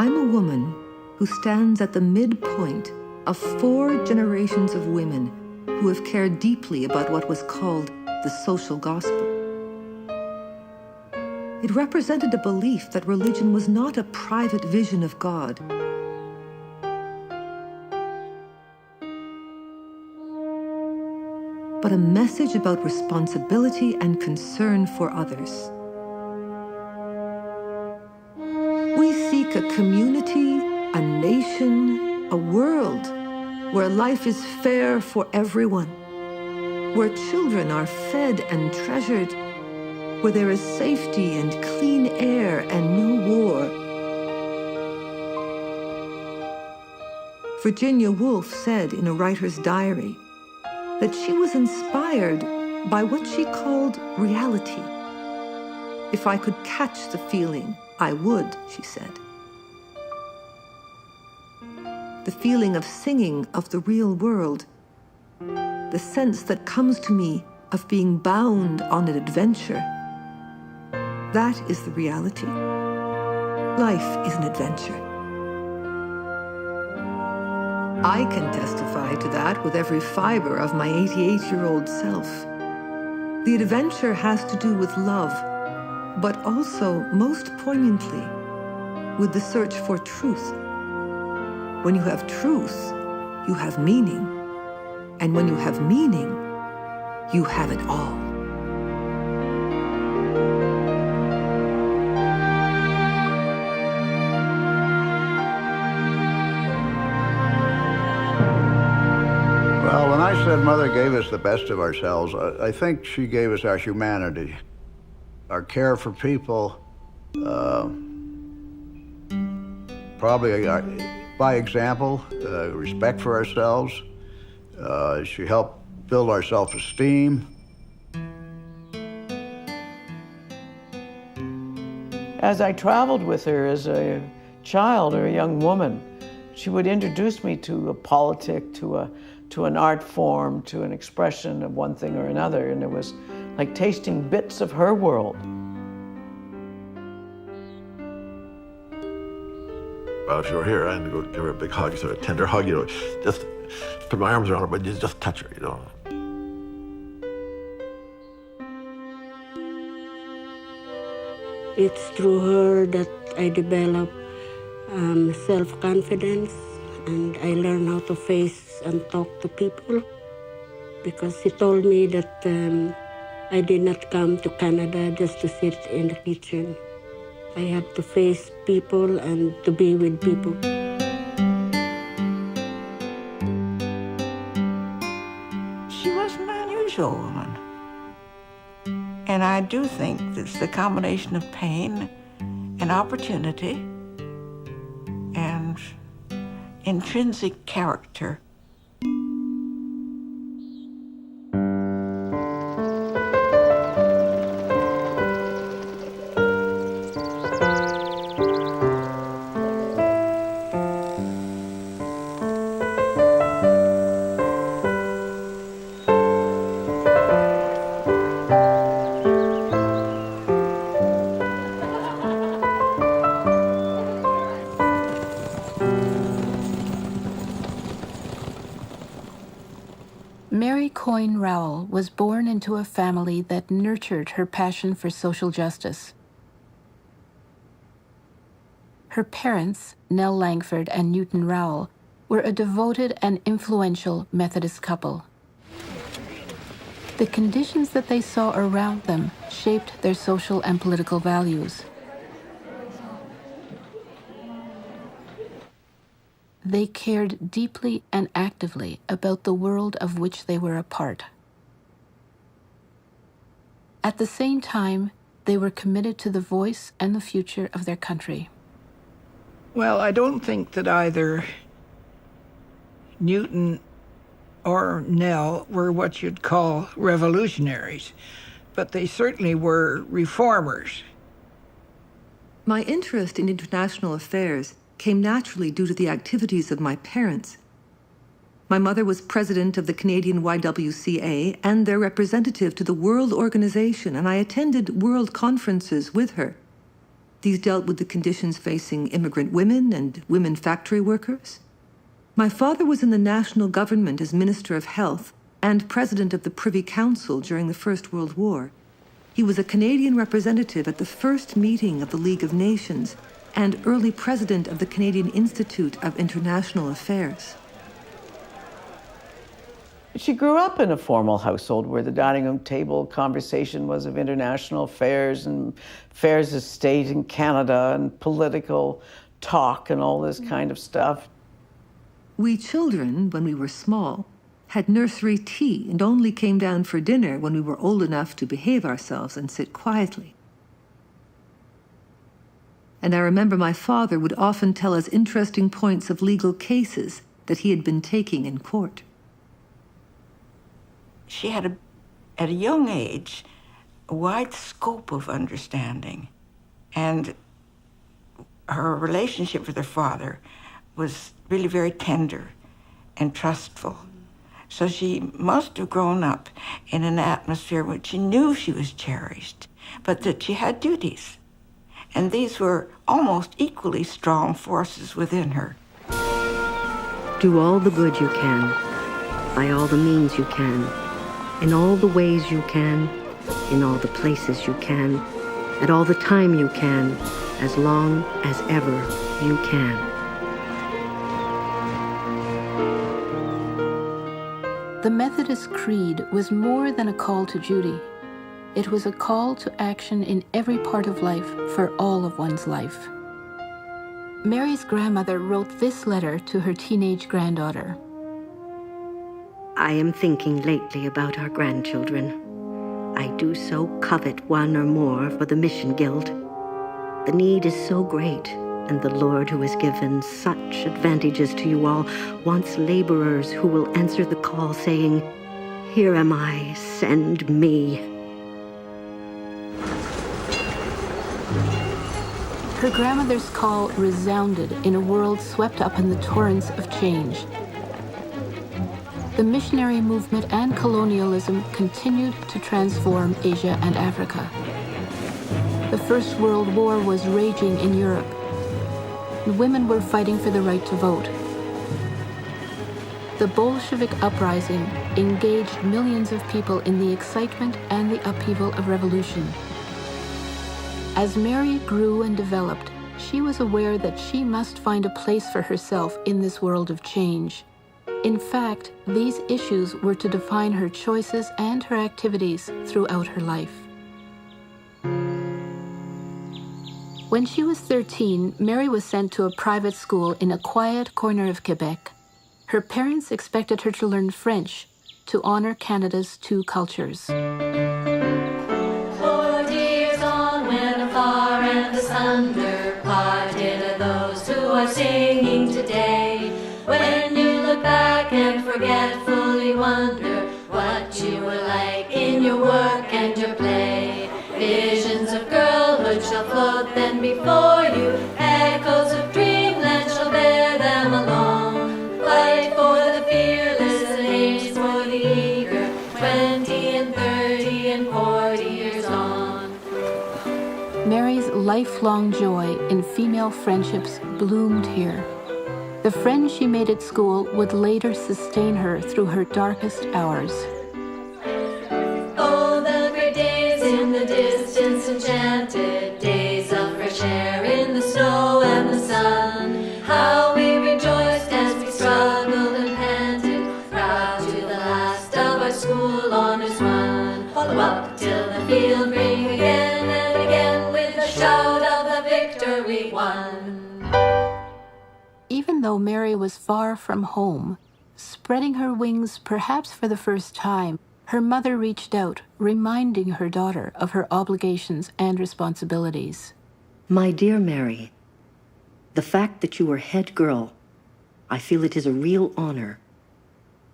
I'm a woman who stands at the midpoint of 4 generations of women who have cared deeply about what was called the social gospel. It represented a belief that religion was not a private vision of God, but a message about responsibility and concern for others. We seek a community, a nation, a world where life is fair for everyone, where children are fed and treasured, where there is safety and clean air and no war. Virginia Woolf said in a writer's diary that she was inspired by what she called reality. If I could catch the feeling, I would, she said. The feeling of singing of the real world, the sense that comes to me of being bound on an adventure. That is the reality. Life is an adventure. I can testify to that with every fiber of my 88-year-old self. The adventure has to do with love, but also, most poignantly, with the search for truth. When you have truth, you have meaning. And when you have meaning, you have it all. Well, when I said Mother gave us the best of ourselves, I think she gave us our humanity, our care for people, probably by example, respect for ourselves. She helped build our self-esteem. As I traveled with her as a child or a young woman, she would introduce me to a politic, to an art form, to an expression of one thing or another, and it was like tasting bits of her world. Well, if you were here, I'd go give her a big hug, sort of a tender hug, just put my arms around her, but you just touch her, It's through her that I developed self-confidence, and I learned how to face and talk to people, because she told me that I did not come to Canada just to sit in the kitchen. I have to face people and to be with people. She was an unusual woman. And I do think it's the combination of pain and opportunity and intrinsic character. Coyne Rowell was born into a family that nurtured her passion for social justice. Her parents, Nell Langford and Newton Rowell, were a devoted and influential Methodist couple. The conditions that they saw around them shaped their social and political values. They cared deeply and actively about the world of which they were a part. At the same time, they were committed to the voice and the future of their country. Well, I don't think that either Newton or Nell were what you'd call revolutionaries, but they certainly were reformers. My interest in international affairs came naturally due to the activities of my parents. My mother was president of the Canadian YWCA and their representative to the World Organization, and I attended world conferences with her. These dealt with the conditions facing immigrant women and women factory workers. My father was in the national government as Minister of Health and President of the Privy Council during the First World War. He was a Canadian representative at the first meeting of the League of Nations and early president of the Canadian Institute of International Affairs. She grew up in a formal household where the dining room table conversation was of international affairs and affairs of state in Canada and political talk and all this kind of stuff. We children, when we were small, had nursery tea and only came down for dinner when we were old enough to behave ourselves and sit quietly. And I remember my father would often tell us interesting points of legal cases that he had been taking in court. She had, at a young age, a wide scope of understanding. And her relationship with her father was really very tender and trustful. So she must have grown up in an atmosphere which she knew she was cherished, but that she had duties. And these were almost equally strong forces within her. Do all the good you can, by all the means you can, in all the ways you can, in all the places you can, at all the time you can, as long as ever you can. The Methodist Creed was more than a call to duty. It was a call to action in every part of life for all of one's life. Mary's grandmother wrote this letter to her teenage granddaughter. I am thinking lately about our grandchildren. I do so covet one or more for the Mission Guild. The need is so great, and the Lord, who has given such advantages to you all, wants laborers who will answer the call, saying, "Here am I, send me." Her grandmother's call resounded in a world swept up in the torrents of change. The missionary movement and colonialism continued to transform Asia and Africa. The First World War was raging in Europe. Women were fighting for the right to vote. The Bolshevik uprising engaged millions of people in the excitement and the upheaval of revolution. As Mary grew and developed, she was aware that she must find a place for herself in this world of change. In fact, these issues were to define her choices and her activities throughout her life. When she was 13, Mary was sent to a private school in a quiet corner of Quebec. Her parents expected her to learn French to honor Canada's two cultures. 40 years on, when afar and asunder parted are those who are singing today. When you look back and forgetfully wonder what you were like in your work and your play. Visions of girlhood shall float then before you. Echoes of dreamland shall bear them along. Fight for the fearless and aims for the eager. 20 and 30 and 40 years on. Mary's lifelong joy in female friendships bloomed here. The friends she made at school would later sustain her through her darkest hours. Oh, the great days in the distance enchanted, days of fresh air in the snow and the sun. How we rejoiced as we struggled and panted, proud to the last of our school honors run. Follow up till the field ring again and again with a shout of the victory won. Even though Mary was far from home, spreading her wings perhaps for the first time, her mother reached out, reminding her daughter of her obligations and responsibilities. My dear Mary, the fact that you were head girl, I feel it is a real honor.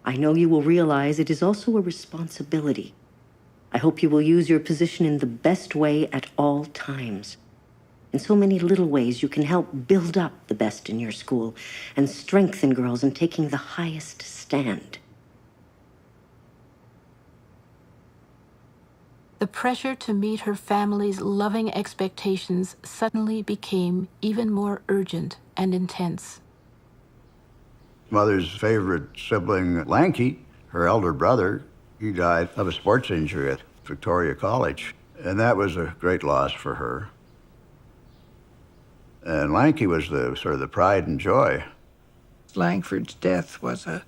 I know you will realize it is also a responsibility. I hope you will use your position in the best way at all times. In so many little ways, you can help build up the best in your school and strengthen girls in taking the highest stand. the pressure to meet her family's loving expectations suddenly became even more urgent and intense. Mother's favorite sibling, Lanky, her elder brother, he died of a sports injury at Victoria College, and that was a great loss for her. And Lanky was the sort of the pride and joy. Langford's death was a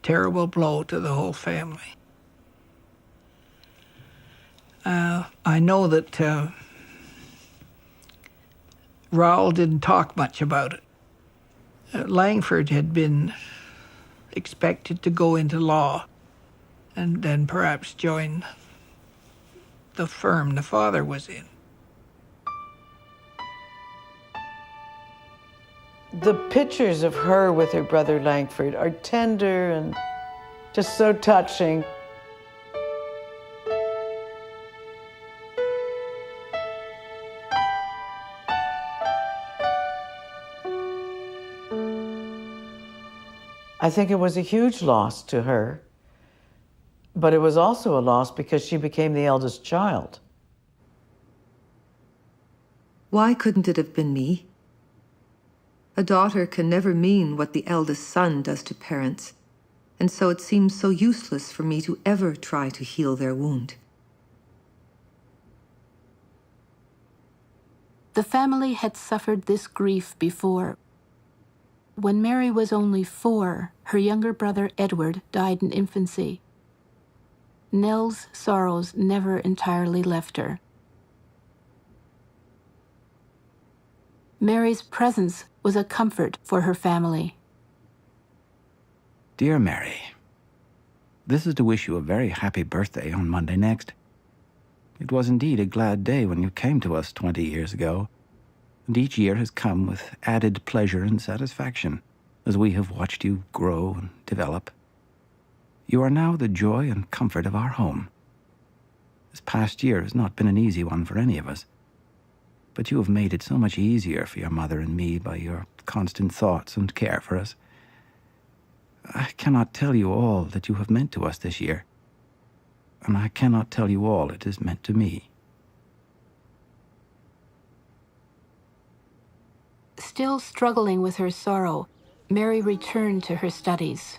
terrible blow to the whole family. I know that Rowell didn't talk much about it. Langford had been expected to go into law and then perhaps join the firm the father was in. The pictures of her with her brother Langford are tender and just so touching. I think it was a huge loss to her, but it was also a loss because she became the eldest child. Why couldn't it have been me? A daughter can never mean what the eldest son does to parents, and so it seems so useless for me to ever try to heal their wound. The family had suffered this grief before. When Mary was only 4, her younger brother Edward died in infancy. Nell's sorrows never entirely left her. Mary's presence was a comfort for her family. Dear Mary, this is to wish you a very happy birthday on Monday next. It was indeed a glad day when you came to us 20 years ago, and each year has come with added pleasure and satisfaction as we have watched you grow and develop. You are now the joy and comfort of our home. This past year has not been an easy one for any of us, but you have made it so much easier for your mother and me by your constant thoughts and care for us. I cannot tell you all that you have meant to us this year, and I cannot tell you all it has meant to me. Still struggling with her sorrow, Mary returned to her studies.